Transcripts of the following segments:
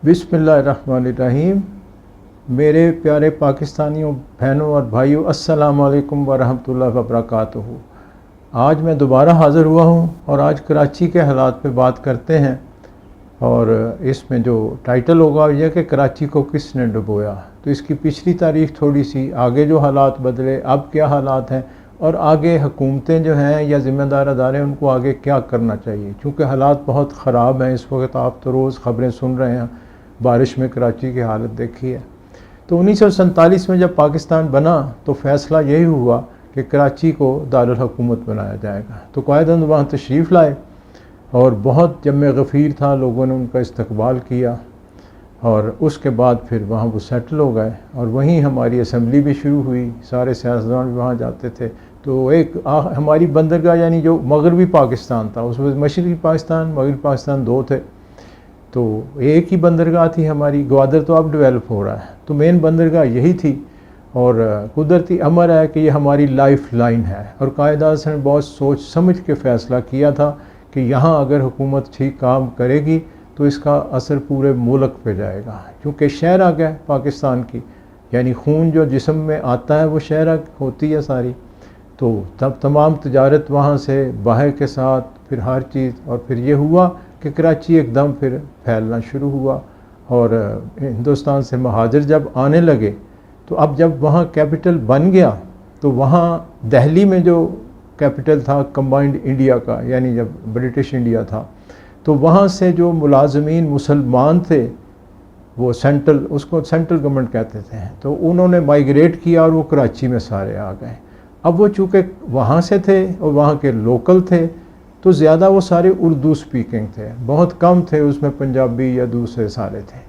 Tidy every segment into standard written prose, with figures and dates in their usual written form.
बिस्मिल्लाहिर्रहमानिर्रहीम। मेरे प्यारे पाकिस्तानियों, बहनों और भाइयों, अस्सलाम वालेकुम वरहमतुल्लाहि वबरकातुहू। आज मैं दोबारा हाज़िर हुआ हूँ और आज कराची के हालात पे बात करते हैं। और इसमें जो टाइटल होगा यह कि कराची को किसने डुबोया। तो इसकी पिछली तारीख थोड़ी सी, आगे जो हालात बदले, अब क्या हालात हैं और आगे हुकूमतें जो हैं या ज़िम्मेदार अदारे उनको आगे क्या करना चाहिए, क्योंकि हालात बहुत ख़राब हैं इस वक्त। आप तो रोज़ ख़बरें सुन रहे हैं, बारिश में कराची की हालत देखी है। तो 1947 में जब पाकिस्तान बना तो फ़ैसला यही हुआ कि कराची को दारुल हुकूमत बनाया जाएगा। तो कायदन वहाँ तशरीफ़ लाए और बहुत जम्मे गफ़ीर था, लोगों ने उनका इस्तकबाल किया और उसके बाद फिर वहाँ वो सेटल हो गए और वहीं हमारी असम्बली भी शुरू हुई। सारे सियासतदान भी वहाँ जाते थे। तो एक हमारी बंदरगाह यानी जो मगरबी पाकिस्तान था, उसमें मशरक़ी पाकिस्तान, मगरबी पाकिस्तान दो थे। तो एक ही बंदरगाह थी हमारी। ग्वादर तो अब डेवलप हो रहा है, तो मेन बंदरगाह यही थी। और कुदरती अमर है कि ये हमारी लाइफ लाइन है और कायदात ने बहुत सोच समझ के फ़ैसला किया था कि यहाँ अगर हुकूमत ठीक काम करेगी तो इसका असर पूरे मुल्क पे जाएगा, क्योंकि शहरा क्या है पाकिस्तान की, यानी खून जो जिस्म में आता है वो शहरा होती है सारी। तो तब तमाम तजारत वहाँ से बाहर के साथ, फिर हर चीज़, और फिर ये हुआ कि कराची एकदम फिर फैलना शुरू हुआ। और हिंदुस्तान से महाजिर जब आने लगे तो अब जब वहाँ कैपिटल बन गया तो वहाँ दिल्ली में जो कैपिटल था कंबाइंड इंडिया का, यानी जब ब्रिटिश इंडिया था, तो वहाँ से जो मुलाजमीन मुसलमान थे वो सेंट्रल, उसको सेंट्रल गवर्नमेंट कहते थे, तो उन्होंने माइग्रेट किया और वो कराची में सारे आ गए। अब वो चूँकि वहाँ से थे और वहाँ के लोकल थे तो ज़्यादा वो सारे उर्दू स्पीकिंग थे, बहुत कम थे उसमें पंजाबी या दूसरे सारे थे।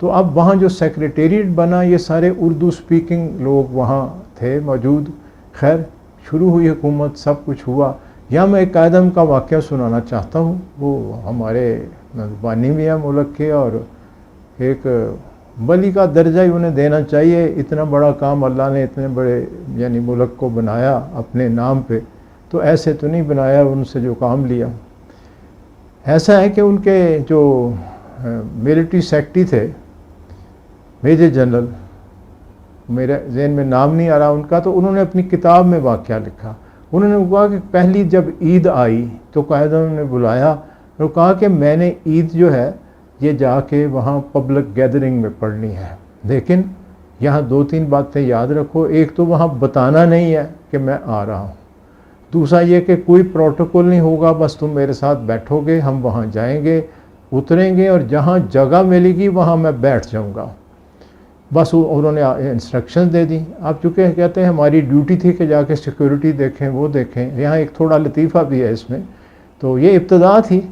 तो अब वहाँ जो सेक्रेटेरिएट बना ये सारे उर्दू स्पीकिंग लोग वहाँ थे मौजूद। खैर शुरू हुई हुकूमत, सब कुछ हुआ। यहाँ मैं एक कायदम का वाक़या सुनाना चाहता हूँ, वो हमारे मेज़बानी भी है मुल्क के और एक वली का दर्जा ही उन्हें देना चाहिए। इतना बड़ा काम अल्लाह ने इतने बड़े यानी मुल्क को बनाया अपने नाम पे, तो ऐसे तो नहीं बनाया, उनसे जो काम लिया। ऐसा है कि उनके जो मिलिट्री सेक्रेटरी थे, मेजर जनरल, मेरे ज़हन में नाम नहीं आ रहा उनका, तो उन्होंने अपनी किताब में वाक़या लिखा। उन्होंने कहा कि पहली जब ईद आई तो कायदे ने बुलाया और कहा कि मैंने ईद जो है ये जाके वहाँ पब्लिक गैदरिंग में पढ़नी है, लेकिन यहाँ दो तीन बातें याद रखो। एक तो वहाँ बताना नहीं है कि मैं आ रहा हूँ, दूसरा ये कि कोई प्रोटोकॉल नहीं होगा, बस तुम मेरे साथ बैठोगे, हम वहाँ जाएंगे, उतरेंगे और जहाँ जगह मिलेगी वहाँ मैं बैठ जाऊँगा। बस उन्होंने इंस्ट्रक्शन दे दी। आप चूँकि कहते हैं हमारी ड्यूटी थी कि जाके सिक्योरिटी देखें, वो देखें। यहाँ एक थोड़ा लतीफ़ा भी है इसमें। तो ये इब्तदा थी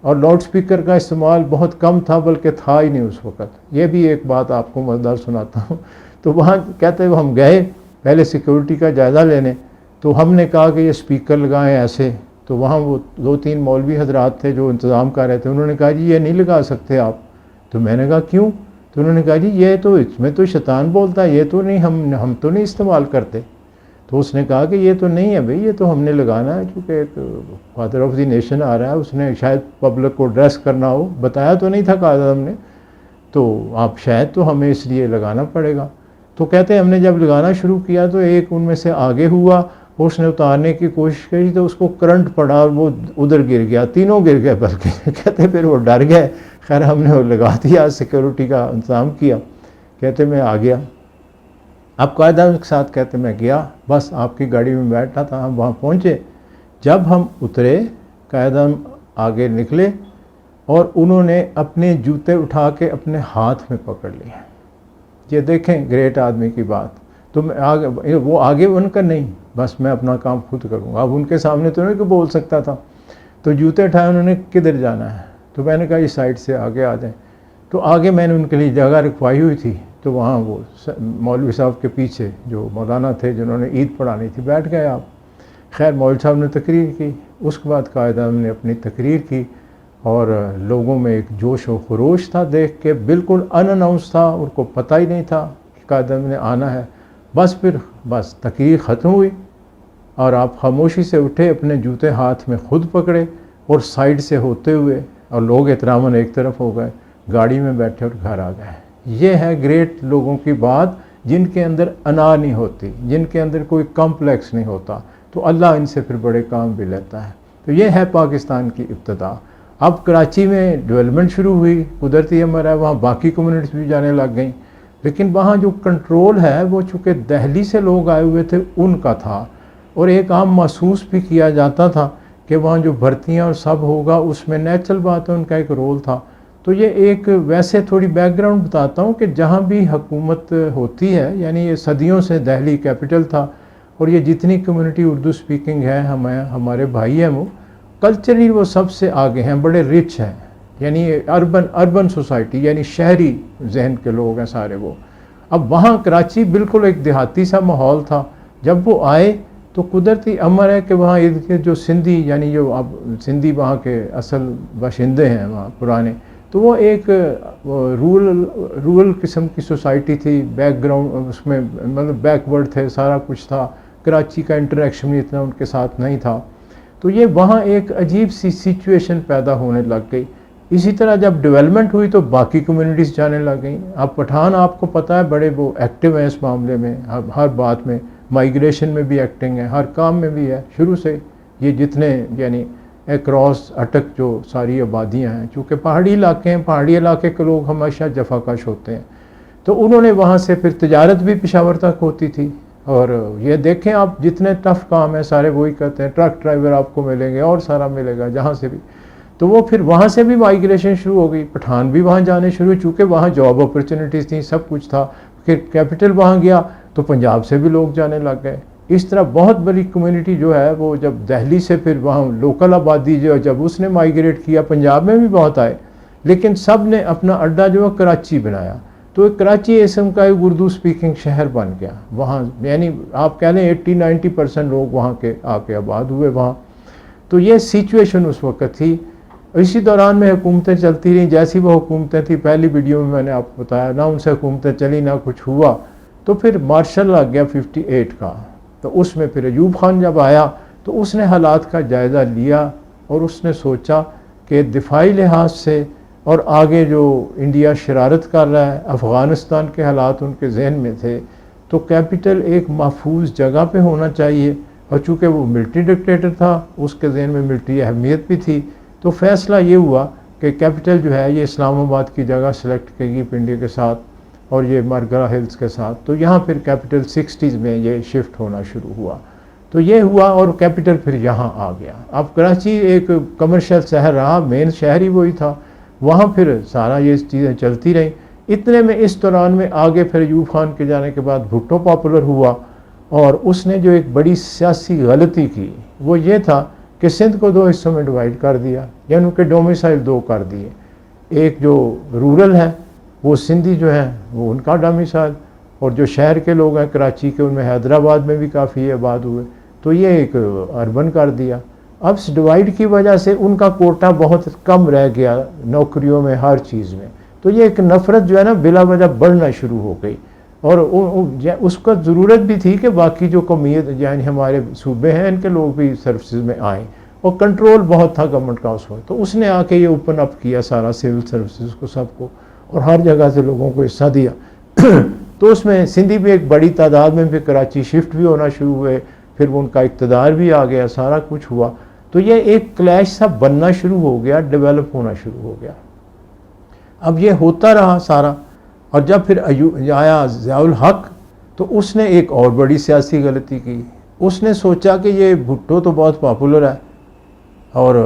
और लाउड स्पीकर का इस्तेमाल बहुत कम था, बल्कि था ही नहीं उस वक़्त। ये भी एक बात आपको मज़ेदार सुनाता हूँ। तो वहाँ कहते हैं हम गए पहले सिक्योरिटी का जायज़ा लेने, तो हमने कहा कि ये स्पीकर लगाएं ऐसे। तो वहाँ वो दो तीन मौलवी हजरात थे जो इंतज़ाम कर रहे थे, उन्होंने कहा जी ये नहीं लगा सकते आप। तो मैंने कहा क्यों? तो उन्होंने कहा जी ये तो इसमें तो शैतान बोलता है, ये तो नहीं, हम तो नहीं इस्तेमाल करते। तो उसने कहा कि ये तो नहीं है भाई, ये तो हमने लगाना है, क्योंकि एक फादर ऑफ द नेशन आ रहा है, उसने शायद पब्लिक को एड्रेस करना हो, बताया तो नहीं था कायदा हमने, तो आप शायद तो हमें इसलिए लगाना पड़ेगा। तो कहते हैं हमने जब लगाना शुरू किया तो एक उनमें से आगे हुआ, उसने उतारने की कोशिश करी तो उसको करंट पड़ा और वो उधर गिर गया, तीनों गिर गए बल्कि। कहते फिर वो डर गए। खैर हमने वो लगा दिया, सिक्योरिटी का इंतज़ाम किया। कहते मैं आ गया। अब कायदा के साथ कहते मैं गया, बस आपकी गाड़ी में बैठा था, हम वहाँ पहुँचे। जब हम उतरे, कायदा आगे निकले और उन्होंने अपने जूते उठा के अपने हाथ में पकड़ लिए। ये देखें ग्रेट आदमी की बात। तो मैं आगे, वो आगे उनका नहीं, बस मैं अपना काम खुद करूँगा। अब उनके सामने तो नहीं कि बोल सकता था। तो जूते उठाए, उन्होंने किधर जाना है? तो मैंने कहा इस साइड से आगे आ जाएं। तो आगे मैंने उनके लिए जगह रखवाई हुई थी, तो वहाँ वो मौलवी साहब के पीछे जो मौलाना थे जिन्होंने ईद पढ़ानी थी, बैठ गए आप। खैर मौलवी साहब ने तकरीर की, उसके बाद कायदा ने अपनी तकरीर की और लोगों में एक जोश व खरोश था देख के, बिल्कुल अनअनाउंस था, उनको पता ही नहीं था कि कायदा ने आना है। बस तकरीर ख़त्म हुई और आप खामोशी से उठे, अपने जूते हाथ में खुद पकड़े और साइड से होते हुए, और लोग एहतरामन एक तरफ हो गए, गाड़ी में बैठे और घर आ गए। ये है ग्रेट लोगों की बात, जिनके अंदर अना नहीं होती, जिनके अंदर कोई कॉम्प्लेक्स नहीं होता, तो अल्लाह इनसे फिर बड़े काम भी लेता है। तो ये है पाकिस्तान की इब्तदा। अब कराची में डेवलपमेंट शुरू हुई, कुदरती अमर है, वहाँ बाकी कम्युनिटीज़ भी जाने लग गई, लेकिन वहाँ जो कंट्रोल है वो चूँकि दिल्ली से लोग आए हुए थे उनका था, और एक आम महसूस भी किया जाता था कि वहाँ जो भर्तियाँ और सब होगा उसमें नेचुरल बात है उनका एक रोल था। तो ये एक वैसे थोड़ी बैकग्राउंड बताता हूँ कि जहाँ भी हुकूमत होती है, यानी ये सदियों से दिल्ली कैपिटल था, और ये जितनी कम्युनिटी उर्दू स्पीकिंग है हमारे भाई हैं वो कल्चरली वो सबसे आगे हैं, बड़े रिच हैं, यानी अर्बन सोसाइटी, यानी शहरी जहन के लोग हैं सारे वो। अब वहाँ कराची बिल्कुल एक देहाती सा माहौल था। जब वो आए तो कुदरती अमर है कि वहाँ इर्द गिर्द जो सिंधी, यानी जो अब सिंधी वहाँ के असल बाशिंदे हैं वहाँ पुराने, तो वो एक रूरल किस्म की सोसाइटी थी, बैकग्राउंड उसमें मतलब बैकवर्ड थे, सारा कुछ था, कराची का इंटरेक्शन भी इतना उनके साथ नहीं था। तो ये वहाँ एक अजीब सी सिचुएशन पैदा होने लग गई। इसी तरह जब डेवलपमेंट हुई तो बाकी कम्युनिटीज़ जाने लग गई। अब पठान आपको पता है बड़े वो एक्टिव हैं इस मामले में, हर बात में, माइग्रेशन में भी एक्टिंग है, हर काम में भी है शुरू से। ये जितने यानी अक्रॉस अटक जो सारी आबादियाँ हैं, चूँकि पहाड़ी इलाके हैं, पहाड़ी इलाके के लोग हमेशा जफाकश होते हैं, तो उन्होंने वहाँ से फिर तजारत भी पेशावर तक होती थी। और ये देखें आप, जितने टफ़ काम है सारे वही करते हैं, ट्रक ड्राइवर आपको मिलेंगे और सारा मिलेगा जहाँ से भी। तो वो फिर वहाँ से भी माइग्रेशन शुरू हो गई, पठान भी वहाँ जाने शुरू, चूँकि वहाँ जॉब अपॉर्चुनिटीज़ थी, सब कुछ था। फिर कैपिटल वहाँ गया तो पंजाब से भी लोग जाने लग गए। इस तरह बहुत बड़ी कम्युनिटी जो है वो जब दिल्ली से फिर वहाँ लोकल आबादी जो है जब उसने माइग्रेट किया, पंजाब में भी बहुत आए, लेकिन सब ने अपना अड्डा जो है कराची बनाया। तो एक कराची इसम का एक उर्दू स्पीकिंग शहर बन गया वहाँ, यानी आप कह लें 80-90% लोग वहाँ के आके आबाद हुए वहाँ। तो ये सिचुएशन उस वक्त थी। इसी दौरान में हुकूमतें चलती रहीं, जैसी वो हुकूमतें थी, पहली वीडियो में मैंने आपको बताया ना, उनसे हुकूमतें चली ना कुछ हुआ। तो फिर मार्शल आ गया 58 का, तो उसमें फिर अयूब खान जब आया तो उसने हालात का जायज़ा लिया और उसने सोचा कि दिफाई लिहाज से और आगे जो इंडिया शरारत कर रहा है, अफ़गानिस्तान के हालात उनके जहन में थे, तो कैपिटल एक महफूज जगह पे होना चाहिए। और चूँकि वो मिलिट्री डिक्टेटर था, उसके जहन में मिलिट्री अहमियत भी थी, तो फ़ैसला ये हुआ कि कैपिटल जो है ये इस्लामाबाद की जगह सेलेक्ट करेगी पिंडी के साथ और ये मरगरा हिल्स के साथ। तो यहाँ फिर कैपिटल 60s में ये शिफ्ट होना शुरू हुआ। तो ये हुआ और कैपिटल फिर यहाँ आ गया। अब कराची एक कमर्शियल शहर रहा, मेन शहर ही वही था, वहाँ फिर सारा ये चीज़ें चलती रहीं। इतने में इस दौरान में आगे फिर अयूब खान के जाने के बाद भुट्टो पॉपुलर हुआ, और उसने जो एक बड़ी सियासी गलती की वो ये था कि सिंध को 2 हिस्सों में डिवाइड कर दिया, यानी उनके डोमिसाइल 2 कर दिए। एक जो रूरल है वो सिंधी जो है वो उनका डोमिसाइल, और जो शहर के लोग हैं कराची के, उनमें हैदराबाद में भी काफ़ी आबाद हुए, तो ये एक अर्बन कर दिया। अब इस डिवाइड की वजह से उनका कोटा बहुत कम रह गया नौकरियों में, हर चीज़ में। तो ये एक नफ़रत जो है ना बिला वजह बढ़ना शुरू हो गई, और उसका ज़रूरत भी थी कि बाकी जो कौमियत यानी हमारे सूबे हैं इनके लोग भी सर्विसेज में आएँ, और कंट्रोल बहुत था गवर्नमेंट का उस वक्त। तो उसने आके ये ओपन अप किया सारा सिविल सर्विसेज को, सबको, और हर जगह से लोगों को हिस्सा दिया। तो उसमें सिंधी भी एक बड़ी तादाद में फिर कराची शिफ्ट भी होना शुरू हुए, फिर उनका इक़्तिदार भी आ गया, सारा कुछ हुआ। तो ये एक क्लैश सा बनना शुरू हो गया, डेवलप होना शुरू हो गया। अब ये होता रहा सारा, और जब फिर आया ज़ियाउल हक, तो उसने एक और बड़ी सियासी गलती की। उसने सोचा कि ये भुट्टो तो बहुत पॉपुलर है और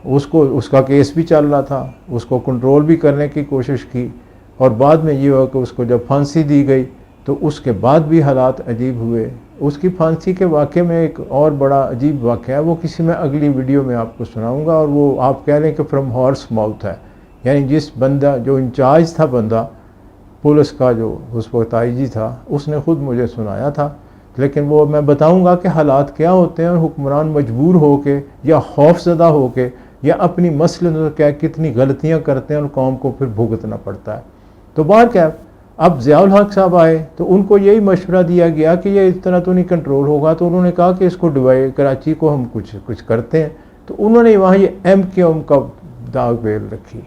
उसका केस भी चल रहा था, उसको कंट्रोल भी करने की कोशिश की, और बाद में ये हुआ कि उसको जब फांसी दी गई तो उसके बाद भी हालात अजीब हुए। उसकी फांसी के वाक़े में एक और बड़ा अजीब वाक़या है, वो किसी में अगली वीडियो में आपको सुनाऊंगा, और वो आप कह लें कि फ्रॉम हॉर्स माउथ है, यानी जिस बंदा जो इंचार्ज था बंदा पुलिस का जो उस वक्त आईजी था, उसने ख़ुद मुझे सुनाया था। लेकिन वो मैं बताऊंगा कि हालात क्या होते हैं और हुक्मरान मजबूर हो के या खौफज़दा हो के या अपनी मसले क्या कितनी गलतियां करते हैं और कौम को फिर भुगतना पड़ता है। तो बाहर क्या, अब ज़ियाउल हक साहब आए तो उनको यही मशवरा दिया गया कि ये इस तरह तो नहीं कंट्रोल होगा, तो उन्होंने कहा कि इसको डिवाइड, कराची को हम कुछ करते हैं। तो उन्होंने वहाँ ये MKM का दाग बेल रखी।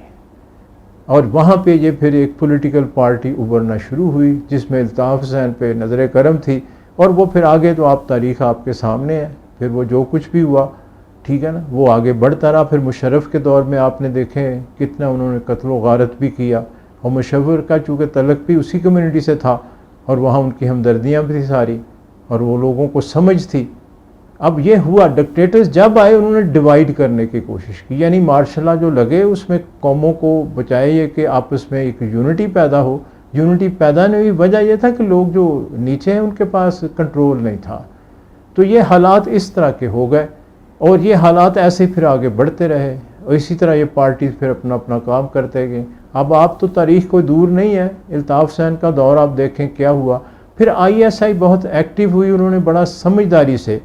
और वहाँ पे ये फिर एक पॉलिटिकल पार्टी उभरना शुरू हुई जिसमें अल्ताफ़ हुसैन पे नज़र करम थी, और वो फिर आगे तो आप तारीख़ आपके सामने है, फिर वो जो कुछ भी हुआ, ठीक है ना, वो आगे बढ़ता रहा। फिर मुशर्रफ के दौर में आपने देखें कितना उन्होंने कत्ल व गारत भी किया, और मुशर्रफ का चूँकि तलक भी उसी कम्यूनिटी से था और वहाँ उनकी हमदर्दियाँ भी थी सारी, और वो लोगों को समझ थी। अब ये हुआ, डिक्टेटर्स जब आए उन्होंने डिवाइड करने की कोशिश की, यानी मार्शल लॉ जो लगे उसमें कौमों को बचाए ये कि आपस में एक यूनिटी पैदा हो। यूनिटी पैदा नहीं हुई, वजह यह था कि लोग जो नीचे हैं उनके पास कंट्रोल नहीं था। तो ये हालात इस तरह के हो गए, और ये हालात ऐसे फिर आगे बढ़ते रहे, और इसी तरह ये पार्टी फिर अपना अपना काम करते गए। अब आप तो तारीख़ कोई दूर नहीं है, अल्ताफ़ हुसैन का दौर आप देखें क्या हुआ। फिर ISI बहुत एक्टिव हुई, उन्होंने बड़ा समझदारी से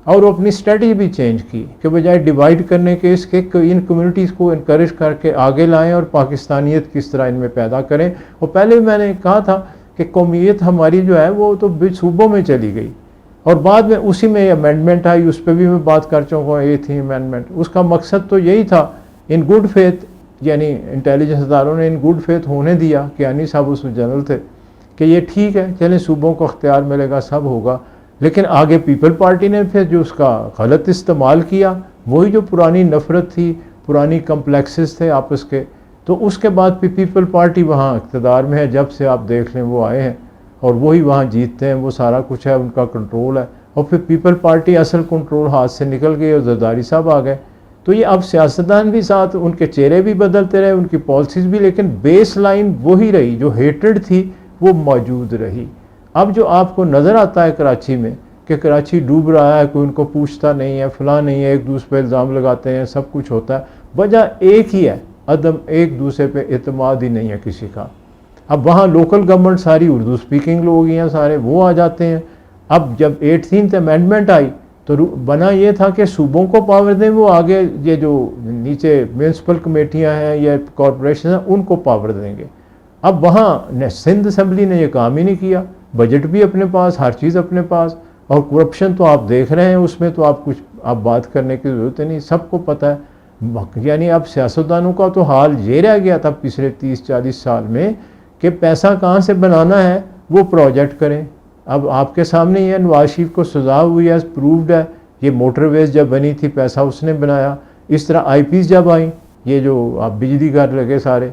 और वो अपनी स्ट्रेटजी भी चेंज की कि बजाय डिवाइड करने के इसके इन कम्युनिटीज़ को इनकरेज करके आगे लाएं और पाकिस्तानियत किस तरह इनमें पैदा करें। और पहले मैंने कहा था कि कौमियत हमारी जो है वो तो सूबों में चली गई, और बाद में उसी में अमेंडमेंट आई, उस पर भी मैं बात कर चुका हूँ, ये थी अमेंडमेंट। उसका मकसद तो यही था, इन गुड फेथ, यानी इंटेलिजेंस अदारों ने इन गुड फेथ होने दिया, कियानी साहब उसमें जनरल थे, कि ये ठीक है चलें सूबों को अख्तियार मिलेगा, सब होगा। लेकिन आगे पीपल पार्टी ने फिर जो उसका गलत इस्तेमाल किया, वही जो पुरानी नफ़रत थी, पुरानी कम्प्लेक्सेस थे आपस के, तो उसके बाद फिर पीपल पार्टी वहाँ इक़्तिदार में है, जब से आप देख लें वो आए हैं, और वही वहाँ जीतते हैं, वो सारा कुछ है, उनका कंट्रोल है। और फिर पीपल पार्टी असल कंट्रोल हाथ से निकल गई और जरदारी साहब आ गए। तो ये अब सियासतदान भी साथ, उनके चेहरे भी बदलते रहे, उनकी पॉलिसीज़ भी, लेकिन बेस लाइन वही रही, जो हेट्रेड थी वो मौजूद रही। अब जो आपको नज़र आता है कराची में कि कराची डूब रहा है, कोई उनको पूछता नहीं है, फलां नहीं है, एक दूसरे पे इल्ज़ाम लगाते हैं, सब कुछ होता है, वजह एक ही है, अदम एक दूसरे पे एतमाद ही नहीं है किसी का। अब वहाँ लोकल गवर्नमेंट सारी उर्दू स्पीकिंग लोग हैं, सारे वो आ जाते हैं। अब जब 18th अमेंडमेंट आई तो बना ये था कि सूबों को पावर दें, वो आगे ये जो नीचे म्यूनसिपल कमेटियाँ हैं या कॉरपोरेशन हैं उनको पावर देंगे। अब वहाँ सिंध असम्बली ने यह काम ही नहीं किया, बजट भी अपने पास, हर चीज़ अपने पास, और करप्शन तो आप देख रहे हैं, उसमें तो आप कुछ आप बात करने की ज़रूरत नहीं, सबको पता है। यानी अब सियासतदानों का तो हाल ये रह गया था पिछले 30-40 साल में कि पैसा कहाँ से बनाना है, वो प्रोजेक्ट करें। अब आपके सामने ये नवाज शरीफ को सजा हुई है, प्रूव्ड है। ये मोटरवेज जब बनी थी पैसा उसने बनाया, इस तरह IPs जब आई, ये जो आप बिजली घर लगे सारे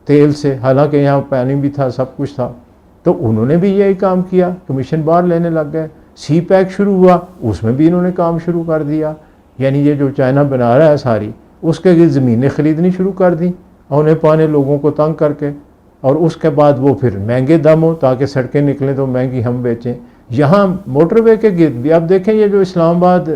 तेल से, हालांकि यहाँ पानी भी था, सब कुछ था, तो उन्होंने भी यही काम किया, कमीशन बाहर लेने लग गए। CPEC शुरू हुआ, उसमें भी इन्होंने काम शुरू कर दिया, यानी ये जो चाइना बना रहा है सारी, उसके लिए ज़मीनें ख़रीदनी शुरू कर दी औने पाने लोगों को तंग करके, और उसके बाद वो फिर महंगे दाम हो ताकि सड़कें निकलें तो महंगी हम बेचें। यहाँ मोटरवे के गिर्द भी आप देखें, ये जो इस्लामाबाद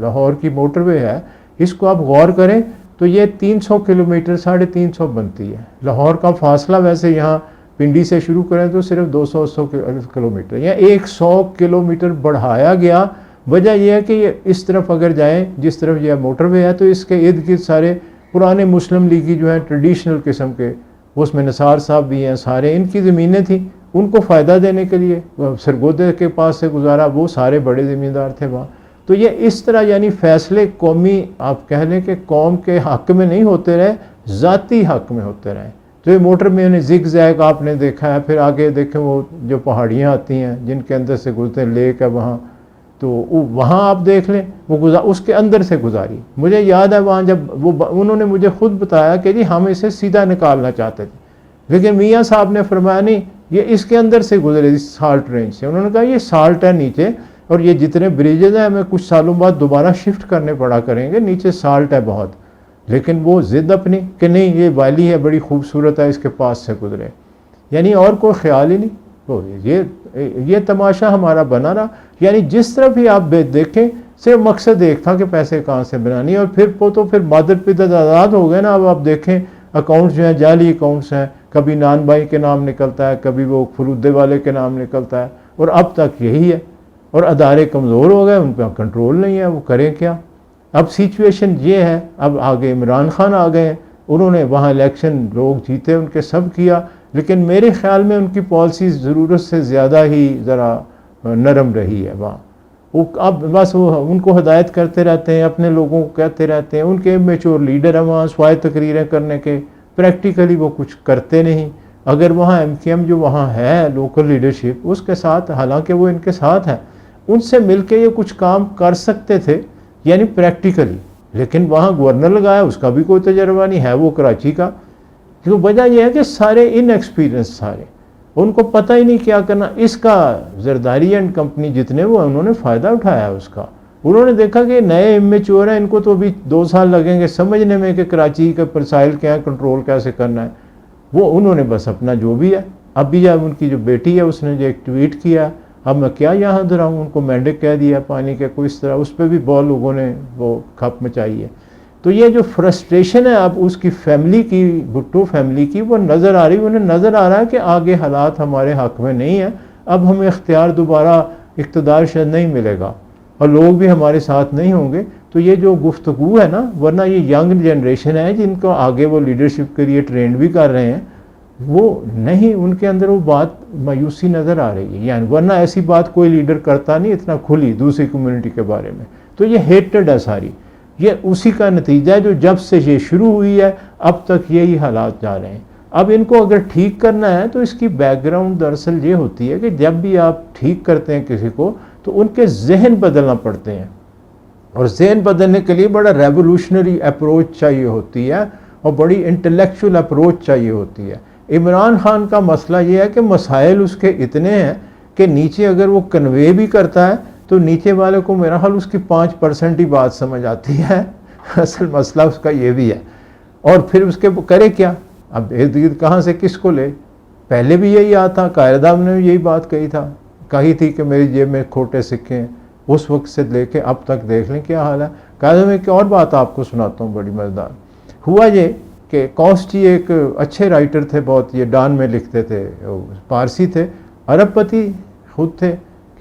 लाहौर की मोटरवे है, इसको आप गौर करें तो ये 300 किलोमीटर 350 बनती है। लाहौर का फासला वैसे यहाँ पिंडी से शुरू करें तो सिर्फ 200 किलोमीटर, या 100 किलोमीटर बढ़ाया गया। वजह यह है कि ये इस तरफ अगर जाएँ जिस तरफ यह मोटरवे है, तो इसके इर्द गिर्द सारे पुराने मुस्लिम लीगी जो हैं ट्रेडिशनल किस्म के, उसमें निसार साहब भी हैं, सारे इनकी ज़मीनें थी, उनको फ़ायदा देने के लिए सरगोदे के पास से गुजारा, वो सारे बड़े ज़मींदार थे वहाँ। तो ये इस तरह यानी फ़ैसले कौमी, आप कह लें कि कौम के हक़ में नहीं होते रहे, ज़ाती हक़ में होते रहे। तो ये मोटर में उन्हें ज़िग ज़ैग आपने देखा है, फिर आगे देखें वो जो पहाड़ियाँ आती हैं जिनके अंदर से गुजरते, लेक है वहाँ, तो वहाँ आप देख लें वो उसके अंदर से गुजारी। मुझे याद है वहाँ जब वो उन्होंने मुझे ख़ुद बताया कि जी हम इसे सीधा निकालना चाहते थे, लेकिन मियाँ साहब ने फरमाया नहीं, ये इसके अंदर से गुजरे, साल्ट रेंज से। उन्होंने कहा ये साल्ट है नीचे, और ये जितने ब्रिजेज हैं हमें कुछ सालों बाद दोबारा शिफ्ट करने पड़ा करेंगे, नीचे साल्ट है बहुत। लेकिन वो ज़िद अपनी कि नहीं ये वाली है, बड़ी खूबसूरत है, इसके पास से गुजरे, यानी और कोई ख्याल ही नहीं। तो ये तमाशा हमारा बना रहा। यानी जिस तरफ ही आप देखें सिर्फ मकसद एक था कि पैसे कहाँ से बनानी, और फिर वो तो फिर मादर पिता आज़ाद हो गए ना। अब आप देखें अकाउंट्स जो हैं जाली अकाउंट्स हैं, कभी नान भाई के नाम निकलता है, कभी वो फरूदे वाले के नाम निकलता है, और अब तक यही है। और अदारे कमज़ोर हो गए, उन पर कंट्रोल नहीं है, वो करें क्या। अब सिचुएशन ये है, अब आगे इमरान खान आ गए, उन्होंने वहाँ इलेक्शन लोग जीते, उनके सब किया, लेकिन मेरे ख्याल में उनकी पॉलिसी ज़रूरत से ज़्यादा ही ज़रा नरम रही है वहाँ। वो अब बस वो उनको हदायत करते रहते हैं, अपने लोगों को कहते रहते हैं, उनके मेच्योर लीडर हैं वहाँ, स्वाय तकरीरें करने के प्रैक्टिकली वो कुछ करते नहीं। अगर वहाँ MKM जो वहाँ है लोकल लीडरशिप, उसके साथ, हालांकि वो इनके साथ है, उनसे मिलके ये कुछ काम कर सकते थे यानी प्रैक्टिकली, लेकिन वहाँ गवर्नर लगाया, उसका भी कोई तजर्बा नहीं है, वो कराची का। क्यों? वजह यह है कि सारे इनएक्सपीरियंस, सारे उनको पता ही नहीं क्या करना। इसका जरदारी एंड कंपनी जितने वो उन्होंने फ़ायदा उठाया उसका। उन्होंने देखा कि नए इमेच्योर हैं, इनको तो अभी 2 साल लगेंगे समझने में कि कराची के मसाइल क्या है, कंट्रोल कैसे करना है। वो उन्होंने बस अपना जो भी है, अभी जब उनकी जो बेटी है उसने जो एक ट्वीट किया, अब मैं क्या यहाँ दोहराऊँ, उनको मेंढक कह दिया पानी के, कोई इस तरह, उस पर भी बहुत लोगों ने वो खप मचाई है। तो ये जो फ्रस्ट्रेशन है अब उसकी फैमिली की, भुट्टो फैमिली की, वो नज़र आ रही, उन्हें नज़र आ रहा है कि आगे हालात हमारे हक़ में नहीं है, अब हमें इख्तियार दोबारा इक़्तिदार शायद नहीं मिलेगा और लोग भी हमारे साथ नहीं होंगे। तो ये जो गुफ्तगू है ना, वरना ये यंग जनरेशन है जिनको आगे वो लीडरशिप के लिए ट्रेंड भी कर रहे हैं, वो नहीं, उनके अंदर वो बात मायूसी नज़र आ रही है। यानी वरना ऐसी बात कोई लीडर करता नहीं इतना खुली दूसरी कम्युनिटी के बारे में। तो ये हेटेड है सारी, ये उसी का नतीजा है जो जब से ये शुरू हुई है अब तक यही हालात जा रहे हैं। अब इनको अगर ठीक करना है तो इसकी बैकग्राउंड दरअसल ये होती है कि जब भी आप ठीक करते हैं किसी को तो उनके जहन बदलना पड़ते हैं, और जहन बदलने के लिए बड़ा रेवोल्यूशनरी अप्रोच चाहिए होती है और बड़ी इंटेलेक्चुअल अप्रोच चाहिए होती है। इमरान खान का मसला ये है कि मसाइल उसके इतने हैं कि नीचे अगर वो कन्वे भी करता है तो नीचे वाले को मेरा ख्याल उसकी 5% ही बात समझ आती है। असल मसला उसका ये भी है। और फिर उसके वो करे क्या, अब इर्द कहाँ से किसको ले। पहले भी यही आता, कायदा ने भी यही बात कही थी कि मेरी जेब में खोटे सिक्के हैं, उस वक्त से लेके अब तक देख लें क्या हाल है। कायदा में एक और बात आपको सुनाता हूँ बड़ी मज़ेदार। हुआ ये कि कॉस्टी एक अच्छे राइटर थे बहुत, ये डान में लिखते थे, पारसी थे, अरबपति खुद थे,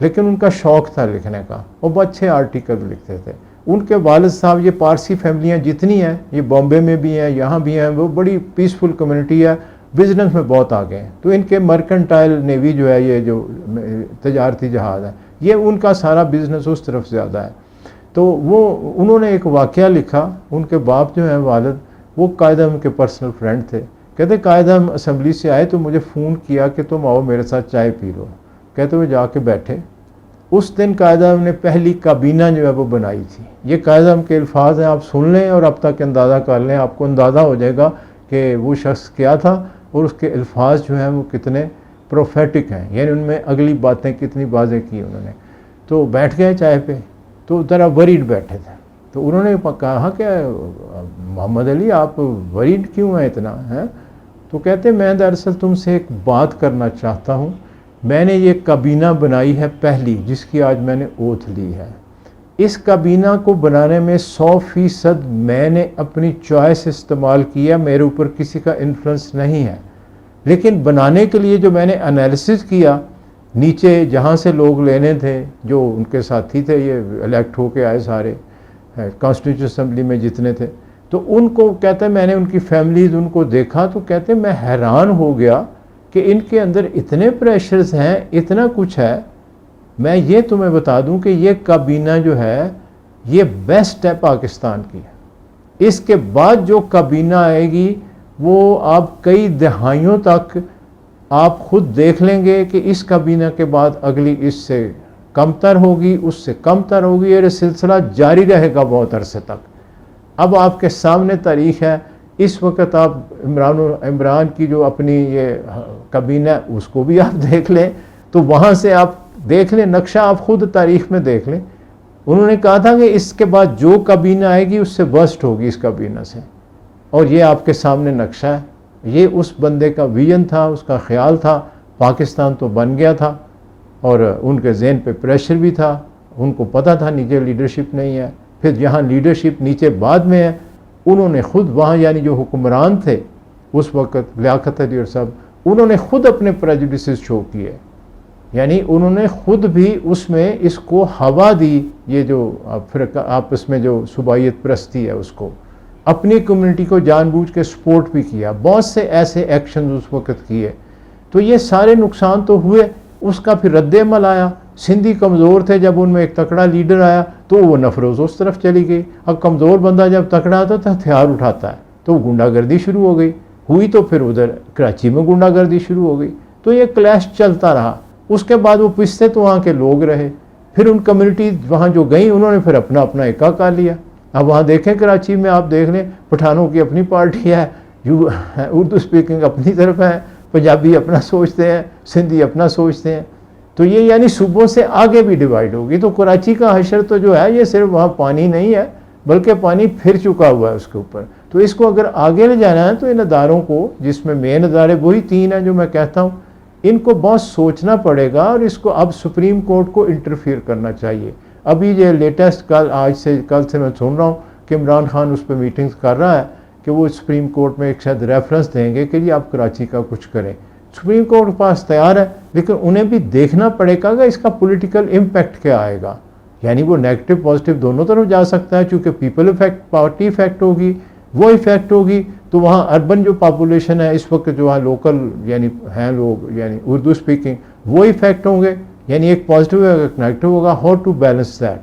लेकिन उनका शौक़ था लिखने का, वो बहुत अच्छे आर्टिकल लिखते थे। उनके वालिद साहब, ये पारसी फैमिलियाँ जितनी हैं, ये बॉम्बे में भी हैं, यहाँ भी हैं, वो बड़ी पीसफुल कम्युनिटी है, बिज़नेस में बहुत आगे हैं। तो इनके मर्केंटाइल नेवी जो है, ये जो तजारती जहाज़ है, ये उनका सारा बिज़नेस उस तरफ ज़्यादा है। तो वो उन्होंने एक वाक़या लिखा, उनके बाप जो हैं वालिद, वो कायदम के पर्सनल फ्रेंड थे। कहते कायदम असम्बली से आए तो मुझे फ़ोन किया कि तुम आओ मेरे साथ चाय पी लो। कहते हुए जाके बैठे। उस दिन कायदम ने पहली काबीना जो है वो बनाई थी। ये कायदम के अल्फाज हैं, आप सुन लें और अब तक अंदाज़ा कर लें, आपको अंदाज़ा हो जाएगा कि वो शख्स क्या था और उसके अल्फाज जो हैं वो कितने प्रोफेटिक हैं, यानी उनमें अगली बातें कितनी वाज़ेह की उन्होंने। तो बैठ गए चाय पे, तो ज़रा वरीड बैठे थे। तो उन्होंने कहा कि मोहम्मद अली आप वरीड क्यों हैं इतना हैं। तो कहते मैं दरअसल तुमसे एक बात करना चाहता हूँ। मैंने ये काबीना बनाई है पहली, जिसकी आज मैंने ओथ ली है। इस काबीना को बनाने में 100% मैंने अपनी चॉइस इस्तेमाल किया, मेरे ऊपर किसी का इन्फ्लुएंस नहीं है। लेकिन बनाने के लिए जो मैंने एनालिसिस किया, नीचे जहाँ से लोग लेने थे, जो उनके साथी थे, ये इलेक्ट होके आए सारे कॉन्स्टिट्यूशन असम्बली में जितने थे, तो उनको कहते मैंने उनकी फैमिलीज उनको देखा, तो कहते मैं हैरान हो गया कि इनके अंदर इतने प्रेशर्स हैं, इतना कुछ है। मैं ये तुम्हें बता दूं कि ये काबीना जो है ये बेस्ट है पाकिस्तान की। इसके बाद जो काबीना आएगी वो आप कई दहाइयों तक आप खुद देख लेंगे कि इस काबीना के बाद अगली इससे कमतर होगी, उससे कमतर होगी, ये सिलसिला जारी रहेगा बहुत अरसे तक। अब आपके सामने तारीख है, इस वक्त आप इमरान की जो अपनी ये काबीना उसको भी आप देख लें, तो वहाँ से आप देख लें नक्शा, आप खुद तारीख में देख लें। उन्होंने कहा था कि इसके बाद जो काबीना आएगी उससे वर्स्ट होगी इस काबीना से, और ये आपके सामने नक्शा है। ये उस बंदे का विजन था, उसका ख्याल था। पाकिस्तान तो बन गया था और उनके ज़हन पे प्रेशर भी था, उनको पता था नीचे लीडरशिप नहीं है। फिर जहाँ लीडरशिप नीचे बाद में है, उन्होंने खुद वहाँ यानी जो हुक्मरान थे उस वक़्त लियाकत अली और सब, उन्होंने खुद अपने प्रेजुडिसेस शो किए, यानी उन्होंने खुद भी उसमें इसको हवा दी। ये जो फिर आपस में जो सुबाइयत प्रस्ती है उसको, अपनी कम्युनिटी को जानबूझ के सपोर्ट भी किया, बहुत से ऐसे एक्शन उस वक़्त किए। तो ये सारे नुकसान तो हुए, उसका फिर रद्द-ए-अमल आया। सिंधी कमज़ोर थे, जब उनमें एक तकड़ा लीडर आया तो वो नफरोज़ उस तरफ चली गई। अब कमज़ोर बंदा जब तकड़ा आता तो हथियार उठाता है, तो गुंडागर्दी शुरू हो गई। हुई तो फिर उधर कराची में गुंडागर्दी शुरू हो गई। तो ये क्लैश चलता रहा। उसके बाद वो पिसते तो वहाँ के लोग रहे, फिर उन कम्युनिटी वहाँ जो गई उन्होंने फिर अपना अपना एका कर लिया। अब वहाँ देखें कराची में, आप देख लें, पठानों की अपनी पार्टी है, उर्दू स्पीकिंग अपनी तरफ है, पंजाबी अपना सोचते हैं, सिंधी अपना सोचते हैं। तो ये यानी सूबों से आगे भी डिवाइड होगी। तो कराची का हशर तो जो है ये सिर्फ वहाँ पानी नहीं है, बल्कि पानी फिर चुका हुआ है उसके ऊपर। तो इसको अगर आगे ले जाना है तो इन अदारों को, जिसमें मेन अदारे वही 3 हैं जो मैं कहता हूँ, इनको बहुत सोचना पड़ेगा और इसको अब सुप्रीम कोर्ट को इंटरफियर करना चाहिए। अभी ये लेटेस्ट कल से मैं सुन रहा हूँ कि इमरान खान उस पर मीटिंग्स कर रहा है कि वो सुप्रीम कोर्ट में एक शायद रेफरेंस देंगे कि जी आप कराची का कुछ करें। सुप्रीम कोर्ट के पास तैयार है, लेकिन उन्हें भी देखना पड़ेगा कि इसका पॉलिटिकल इम्पैक्ट क्या आएगा। यानी वो नेगेटिव पॉजिटिव दोनों तरफ जा सकता है, चूँकि पीपल इफेक्ट, पार्टी इफेक्ट होगी, वो इफेक्ट होगी। तो वहाँ अर्बन जो पॉपुलेशन है इस वक्त, जो वहाँ लोकल यानी हैं लोग यानी उर्दू स्पीकिंग, वो इफेक्ट होंगे। यानी एक पॉजिटिव होगा एक नेगेटिव होगा। हाउ टू बैलेंस दैट,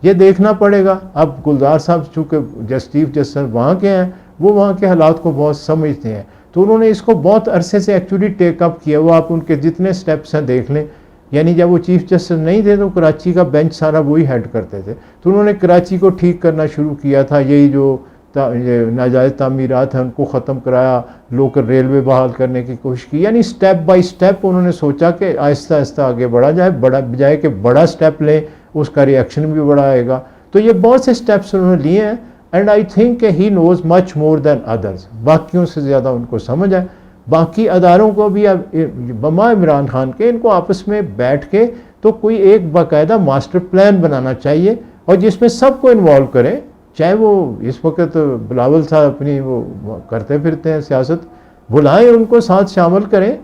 ये देखना पड़ेगा। अब गुलजार साहब चूँकि चीफ जस्टिस वहाँ के हैं, वो वहाँ के हालात को बहुत समझते हैं, तो उन्होंने इसको बहुत अरसे से एक्चुअली टेकअप किया। वो आप उनके जितने स्टेप्स हैं देख लें। यानी जब वो चीफ जस्टिस नहीं थे तो कराची का बेंच सारा वही हेड करते थे। तो उन्होंने कराची को ठीक करना शुरू किया था। यही जो नाजायज़ तामीरात हैं उनको ख़त्म कराया, लोकल रेलवे बहाल करने की कोशिश की। यानी स्टेप बाय स्टेप उन्होंने सोचा कि आहिस्ता आहिस्ता आगे बढ़ा जाए, बजाय कि बड़ा स्टेप लें उसका रिएक्शन भी बड़ा आएगा। तो ये बहुत से स्टेप्स उन्होंने लिए हैं and I think he knows much more than others. बाकियों से ज़्यादा उनको समझ है। बाकी अदारों को भी अब बमा इमरान खान के, इनको आपस में बैठ के तो कोई एक बाकायदा मास्टर प्लान बनाना चाहिए और जिसमें सबको इन्वॉल्व करें। चाहे वो इस वक्त बिलावल साहब अपनी वो करते फिरते हैं सियासत, बुलाएं उनको, साथ शामिल करें,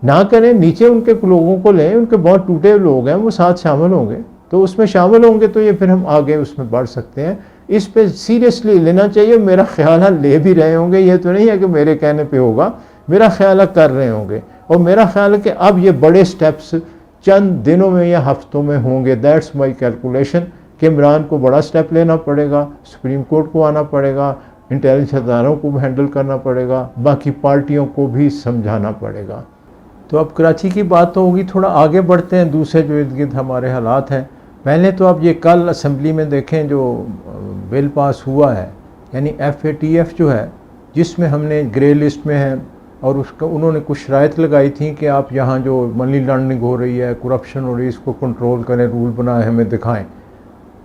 ना करें नीचे उनके लोगों को लें, उनके बहुत टूटे लोग हैं वो साथ शामिल होंगे, तो उसमें शामिल होंगे तो ये फिर हम आगे उसमें बढ़ सकते हैं। इस पे सीरियसली लेना चाहिए। मेरा ख्याल है ले भी रहे होंगे, ये तो नहीं है कि मेरे कहने पे होगा, मेरा ख्याल है कर रहे होंगे। और मेरा ख्याल है कि अब ये बड़े स्टेप्स चंद दिनों में या हफ्तों में होंगे। दैट्स माई कैलकुलेशन कि इमरान को बड़ा स्टेप लेना पड़ेगा, सुप्रीम कोर्ट को आना पड़ेगा, इंटेलिजेंस अदारों को हैंडल करना पड़ेगा, बाकी पार्टियों को भी समझाना पड़ेगा। तो अब कराची की बात तो होगी, थोड़ा आगे बढ़ते हैं दूसरे जो इर्द गिर्द हमारे हालात हैं। पहले तो अब ये कल असम्बली में देखें जो बिल पास हुआ है, यानी FATF जो है, जिसमें हमने ग्रे लिस्ट में है और उसका उन्होंने कुछ शराइत लगाई थी कि आप यहाँ जो मनी लॉन्ड्रिंग हो रही है, करप्शन हो रही है, इसको कंट्रोल करें, रूल बनाए, हमें दिखाएं।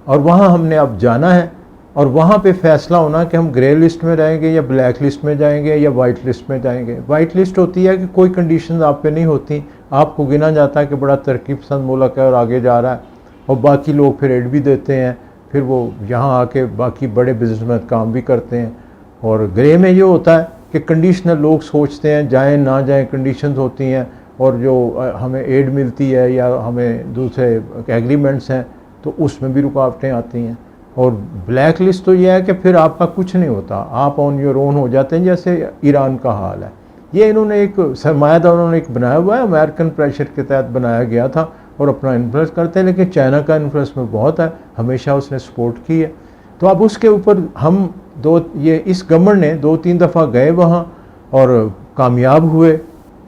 और वहाँ हमने अब जाना है और वहाँ पे फैसला होना कि हम ग्रे लिस्ट में रहेंगे या ब्लैक लिस्ट में जाएंगे या वाइट लिस्ट में जाएंगे। वाइट लिस्ट होती है कि कोई कंडीशंस आप पे नहीं होती, आपको गिना जाता है कि बड़ा तरक्कीब पसंद मुल्क है और आगे जा रहा है, और बाकी लोग फिर एड भी देते हैं, फिर वो यहाँ आके बाकी बड़े बिजनेसमैन काम भी करते हैं। और ग्रे में ये होता है कि कंडीशनल लोग सोचते हैं जाएँ ना जाएँ, कंडीशंस होती हैं, और जो हमें एड मिलती है या हमें दूसरे एग्रीमेंट्स हैं तो उसमें भी रुकावटें आती हैं। और ब्लैक लिस्ट तो यह है कि फिर आपका कुछ नहीं होता, आप ऑन योर ओन हो जाते हैं, जैसे ईरान का हाल है। ये इन्होंने एक सरमायादार उन्होंने एक बनाया हुआ है, अमेरिकन प्रेशर के तहत बनाया गया था और अपना इन्फ्लुएंस करते हैं, लेकिन चाइना का इन्फ्लुएंस में बहुत है, हमेशा उसने सपोर्ट की है। तो अब उसके ऊपर हम इस गवर्नमेंट ने 2-3 दफ़ा गए वहाँ और कामयाब हुए,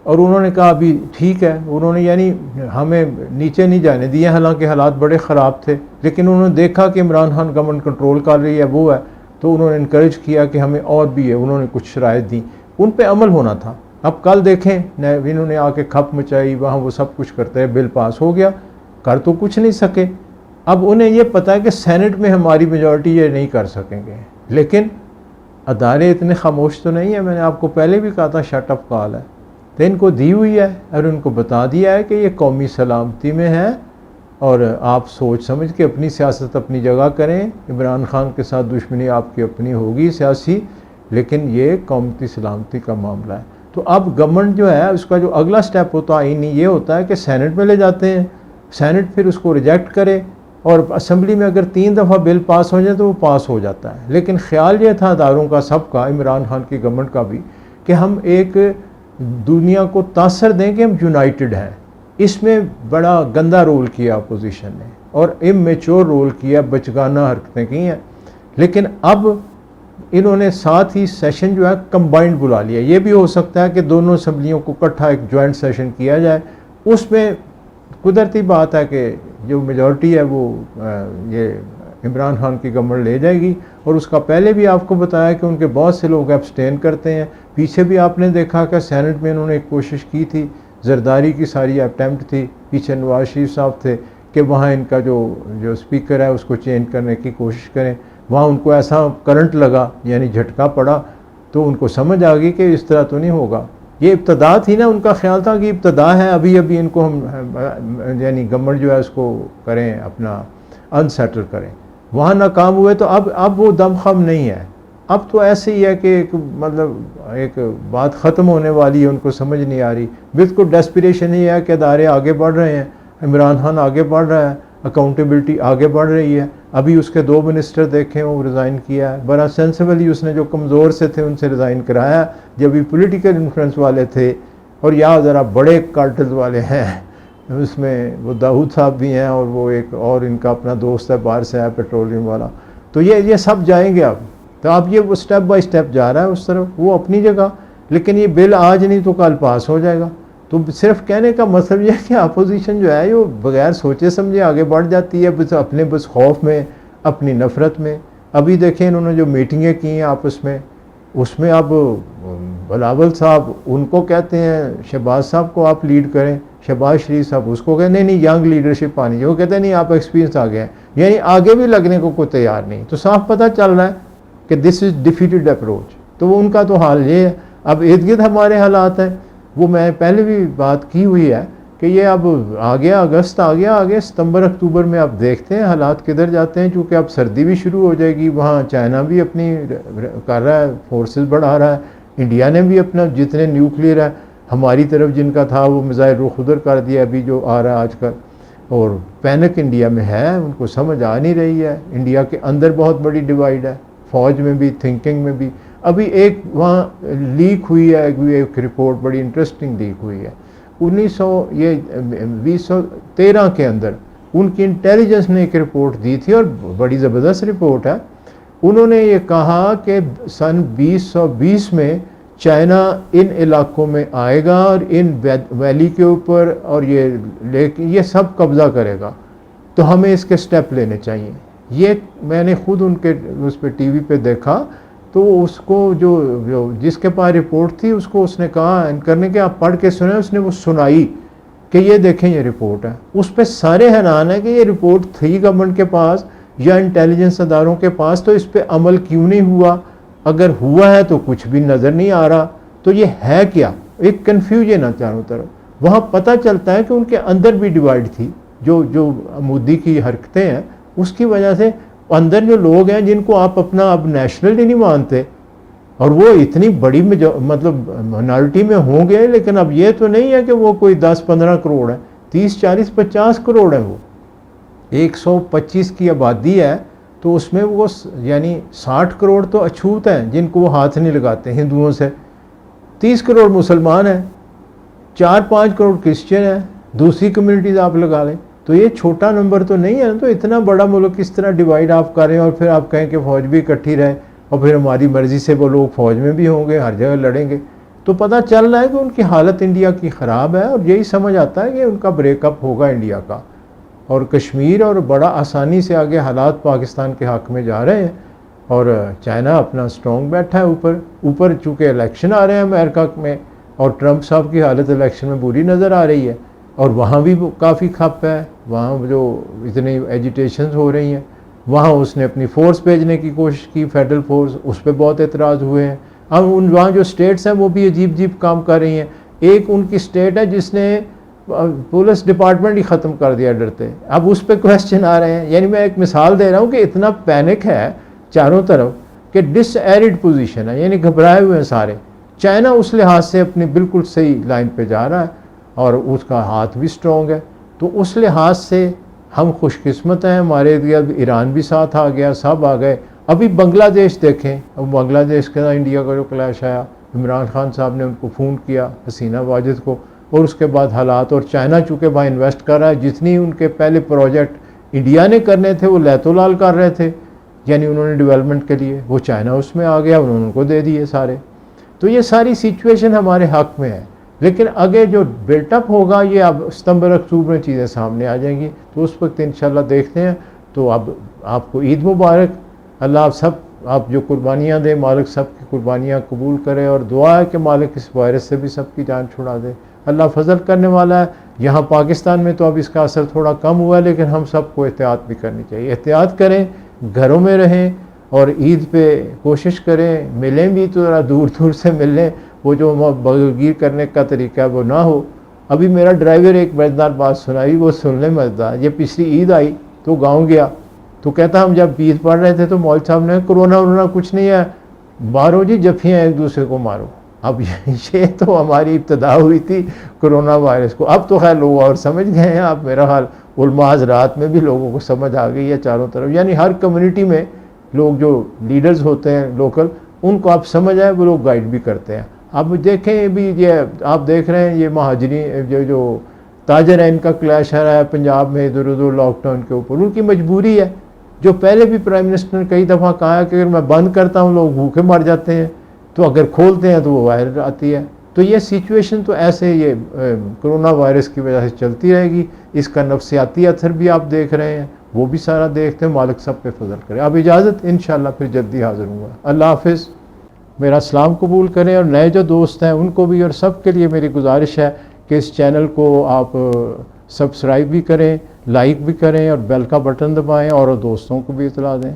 और उन्होंने कहा अभी ठीक है, उन्होंने यानी हमें नीचे नहीं जाने दिया, हालांकि हालात बड़े ख़राब थे, लेकिन उन्होंने देखा कि इमरान खान गवर्नमेंट कंट्रोल कर रही है, वो है, तो उन्होंने इनकरेज किया कि हमें और भी है, उन्होंने कुछ शराइत दी, उन पे अमल होना था। अब कल देखें इन्होंने आके खप मचाई, वहाँ वो सब कुछ करते हैं, बिल पास हो गया, कर तो कुछ नहीं सके। अब उन्हें ये पता है कि सेनेट में हमारी मेजॉरिटी ये नहीं कर सकेंगे, लेकिन अदारे इतने खामोश तो नहीं है। मैंने आपको पहले भी कहा था शट अप कॉल है, तो इनको दी हुई है और उनको बता दिया है कि ये कौमी सलामती में है और आप सोच समझ के अपनी सियासत अपनी जगह करें। इमरान खान के साथ दुश्मनी आपकी अपनी होगी सियासी, लेकिन ये कौमी सलामती का मामला है। तो अब गवर्नमेंट जो है उसका जो अगला स्टेप होता है ये होता है कि सेनेट में ले जाते हैं, सेनेट फिर उसको रिजेक्ट करे, और असम्बली में अगर 3 दफ़ा बिल पास हो जाए तो वो पास हो जाता है। लेकिन ख्याल ये था अदारों का, सबका, इमरान खान की गवर्नमेंट का भी, कि हम एक दुनिया को तासर दें कि हम यूनाइटेड हैं। इसमें बड़ा गंदा रोल किया अपोजिशन ने और इमेच्योर रोल किया, बचगाना हरकतें की हैं। लेकिन अब इन्होंने साथ ही सेशन जो है कंबाइंड बुला लिया। ये भी हो सकता है कि दोनों असम्बलियों को इकट्ठा एक जॉइंट सेशन किया जाए। उसमें कुदरती बात है कि जो मेजॉरिटी है वो ये इमरान खान की गवर्नमेंट ले जाएगी। और उसका पहले भी आपको बताया कि उनके बहुत से लोग एब्सटेन करते हैं। पीछे भी आपने देखा कि सेनेट में उन्होंने एक कोशिश की थी, जरदारी की सारी अटैम्प्ट थी, पीछे नवाज शरीफ साहब थे कि वहाँ इनका जो स्पीकर है उसको चेंज करने की कोशिश करें। वहाँ उनको ऐसा करंट लगा, यानी झटका पड़ा, तो उनको समझ आ गई कि इस तरह तो नहीं होगा। ये इब्तदा थी ना, उनका ख्याल था कि इब्तदा है, अभी अभी इनको हम यानी गवर्नमेंट जो है उसको करें, अपना अनसेटल करें। वहाँ नाकाम हुए तो अब वो दमखम नहीं है। अब तो ऐसे ही है कि एक मतलब एक बात ख़त्म होने वाली है, उनको समझ नहीं आ रही। बिल्कुल डेस्पिरेशन ही है कि अदारे आगे बढ़ रहे हैं, इमरान खान आगे बढ़ रहा है, अकाउंटेबिलिटी आगे बढ़ रही है। अभी उसके 2 मिनिस्टर देखें, वो रिज़ाइन किया है, बड़ा सेंसिबली उसने जो कमज़ोर से थे उनसे रिज़ाइन कराया, जब भी पॉलिटिकल इन्फ्लुएंस वाले थे। और या ज़रा बड़े कार्टल्स वाले हैं, उसमें वो दाऊद साहब भी हैं और वो एक और इनका अपना दोस्त है बाहर से है पेट्रोलियम वाला। तो ये सब जाएंगे अब। तो अब ये वो स्टेप बाय स्टेप जा रहा है उस तरफ, वो अपनी जगह। लेकिन ये बिल आज नहीं तो कल पास हो जाएगा। तो सिर्फ कहने का मतलब ये है कि अपोजिशन जो है वो बगैर सोचे समझे आगे बढ़ जाती है, बस खौफ में, अपनी नफ़रत में। अभी देखें इन्होंने जो मीटिंगें की हैं आपस में, उसमें अब बिलावल साहब उनको कहते हैं शहबाज साहब को आप लीड करें, शहबाज शरीफ साहब उसको कहते नहीं यंग लीडरशिप आनी चाहिए, वो कहते नहीं आप एक्सपीरियंस आ गए हैं, यानी आगे भी लगने को कोई तैयार नहीं। तो साफ पता चल रहा है कि दिस इज़ डिफीटेड अप्रोच। तो वो उनका तो हाल ये है। अब इर्द गिर्द हमारे हालात हैं, वो मैं पहले भी बात की हुई है कि ये अब आ गया, अगस्त आ गया, आगे सितंबर अक्टूबर में आप देखते हैं हालात किधर जाते हैं। चूँकि अब सर्दी भी शुरू हो जाएगी, वहाँ चाइना भी अपनी कर रहा है, फोर्सेस बढ़ा रहा है, इंडिया ने भी अपना जितने न्यूक्लियर है हमारी तरफ जिनका था वो मिसाइल रुख उधर कर दिया अभी जो आ रहा है आजकल। और पैनिक इंडिया में है, उनको समझ आ नहीं रही है। इंडिया के अंदर बहुत बड़ी डिवाइड है, फ़ौज में भी, थिंकिंग में भी। अभी एक वहाँ लीक हुई है, एक रिपोर्ट बड़ी इंटरेस्टिंग लीक हुई है 2013 के अंदर। उनकी इंटेलिजेंस ने एक रिपोर्ट दी थी और बड़ी ज़बरदस्त रिपोर्ट है। उन्होंने ये कहा कि सन 2020 में चाइना इन इलाकों में आएगा और इन वैली के ऊपर और ये सब कब्ज़ा करेगा, तो हमें इसके स्टेप लेने चाहिए। ये मैंने खुद उनके उस पर टीवी पे देखा। तो उसको जो जिसके पास रिपोर्ट थी उसको उसने कहा करने के आप पढ़ के सुने, उसने वो सुनाई कि ये देखें ये रिपोर्ट है। उस पर सारे हैरान है कि ये रिपोर्ट थी गवर्नमेंट के पास या इंटेलिजेंस अदारों के पास, तो इस पर अमल क्यों नहीं हुआ? अगर हुआ है तो कुछ भी नज़र नहीं आ रहा। तो ये है क्या? एक कन्फ्यूजन है चारों तरफ। वहाँ पता चलता है कि उनके अंदर भी डिवाइड थी। जो मोदी की हरकतें हैं उसकी वजह से अंदर जो लोग हैं जिनको आप अपना अब नेशनल ही नहीं मानते, और वो इतनी बड़ी मतलब माइनॉरिटी में होंगे, लेकिन अब ये तो नहीं है कि वो कोई 10-15 करोड़ है, 30, 40, 50 करोड़ है। वो 125 की आबादी है, तो उसमें वो यानी 60 करोड़ तो अछूत हैं जिनको वो हाथ नहीं लगाते हिंदुओं से, 30 करोड़ मुसलमान हैं, 4-5 करोड़ क्रिश्चियन हैं, दूसरी कम्युनिटीज़ आप लगा लें। तो ये छोटा नंबर तो नहीं है ना। तो इतना बड़ा मुल्क किस तरह डिवाइड आप करें और फिर आप कहें कि फ़ौज भी इकट्ठी रहे और फिर हमारी मर्ज़ी से वो लोग फ़ौज में भी होंगे, हर जगह लड़ेंगे। तो पता चल रहा है कि उनकी हालत इंडिया की ख़राब है और यही समझ आता है कि उनका ब्रेकअप होगा इंडिया का। और कश्मीर और बड़ा आसानी से आगे हालात पाकिस्तान के हक़ में जा रहे हैं और चाइना अपना स्ट्रॉन्ग बैठा है ऊपर चूँकि इलेक्शन आ रहे हैं अमेरिका में और ट्रंप साहब की हालत इलेक्शन में बुरी नज़र आ रही है और वहाँ भी काफ़ी खप है। वहाँ जो इतनी एजिटेशंस हो रही हैं, वहाँ उसने अपनी फ़ोर्स भेजने की कोशिश की, फेडरल फोर्स, उस पर बहुत एतराज़ हुए हैं। अब वहाँ जो स्टेट्स हैं वो भी अजीब काम कर रही हैं। एक उनकी स्टेट है जिसने पुलिस डिपार्टमेंट ही ख़त्म कर दिया डरते। अब उस पर क्वेश्चन आ रहे हैं। यानी मैं एक मिसाल दे रहा हूँ कि इतना पैनिक है चारों तरफ कि डिसएरिड पोजीशन है, यानी घबराए हुए हैं सारे। चाइना उस लिहाज से अपनी बिल्कुल सही लाइन पे जा रहा है और उसका हाथ भी स्ट्रॉन्ग है। तो उस लिहाज से हम खुशकिस्मत हैं, हमारे ईरान भी साथ आ गया, सब आ गए। अभी बांग्लादेश देखें, अब बांग्लादेश के साथ इंडिया का जो क्लैश आया, इमरान खान साहब ने उनको फ़ोन किया, हसीना वाजिद को, और उसके बाद हालात। और चाइना चूँकि वहाँ इन्वेस्ट कर रहा है, जितनी उनके पहले प्रोजेक्ट इंडिया ने करने थे वो लैतोलाल कर रहे थे, यानी उन्होंने डेवलपमेंट के लिए, वो चाइना उसमें आ गया, उन्होंने उनको दे दिए सारे। तो ये सारी सिचुएशन हमारे हक़ में है, लेकिन आगे जो बिल्टअप होगा ये अब सितंबर अक्टूबर में चीज़ें सामने आ जाएंगी, तो उस वक्त इंशाल्लाह देखते हैं। तो अब आपको ईद मुबारक। अल्लाह आप जो कुर्बानियाँ दें, मालिक सब की कुर्बानियाँ कबूल करे, और दुआ है कि मालिक इस वायरस से भी सबकी जान छुड़ा दे। अल्लाह फजल करने वाला है। यहाँ पाकिस्तान में तो अब इसका असर थोड़ा कम हुआ है, लेकिन हम सबको एहतियात भी करनी चाहिए। एहतियात करें, घरों में रहें, और ईद पे कोशिश करें, मिलें भी तो ज़रा दूर दूर से मिलें, वो जो बगलगीर करने का तरीका है वो ना हो। अभी मेरा ड्राइवर एक मज़ेदार बात सुनाई, वो सुन लें मज़ेदार। ये पिछली ईद आई तो गांव गया, तो कहता हम जब ईद पढ़ रहे थे तो मौलवी साहब ने कोरोना वोरोना कुछ नहीं है, मारो जी जफ्फियाँ एक दूसरे को मारो। अब ये तो हमारी इब्तदा हुई थी कोरोना वायरस को। अब तो खैर लोग और समझ गए हैं। अब मेरा हाल उलमा हज़रात में भी लोगों को समझ आ गई है चारों तरफ, यानी हर कम्युनिटी में लोग जो लीडर्स होते हैं लोकल, उनको आप समझ आए, वो लोग गाइड भी करते हैं। अब देखें भी, ये आप देख रहे हैं ये महाजरी जो ताजर है, इनका क्लैश आ रहा है पंजाब में इधर उधर लॉकडाउन के ऊपर। उनकी मजबूरी है, जो पहले भी प्राइम मिनिस्टर ने कई दफ़ा कहा है कि अगर मैं बंद करता हूँ लोग भूखे मर जाते हैं, तो अगर खोलते हैं तो वो वायरस आती है। तो ये सिचुएशन तो ऐसे ये कोरोना वायरस की वजह से चलती रहेगी। इसका नफ्सियाती असर भी आप देख रहे हैं, वो भी सारा देखते हैं। मालिक सब पे फजल करे। अब इजाज़त, इंशाल्लाह फिर जल्दी हाज़िर हूँगा। अल्लाह हाफ़िज़। मेरा सलाम कबूल करें, और नए जो दोस्त हैं उनको भी, और सब के लिए मेरी गुजारिश है कि इस चैनल को आप सब्सक्राइब भी करें, लाइक भी करें, और बेल का बटन दबाएं, और दोस्तों को भी इतला दें।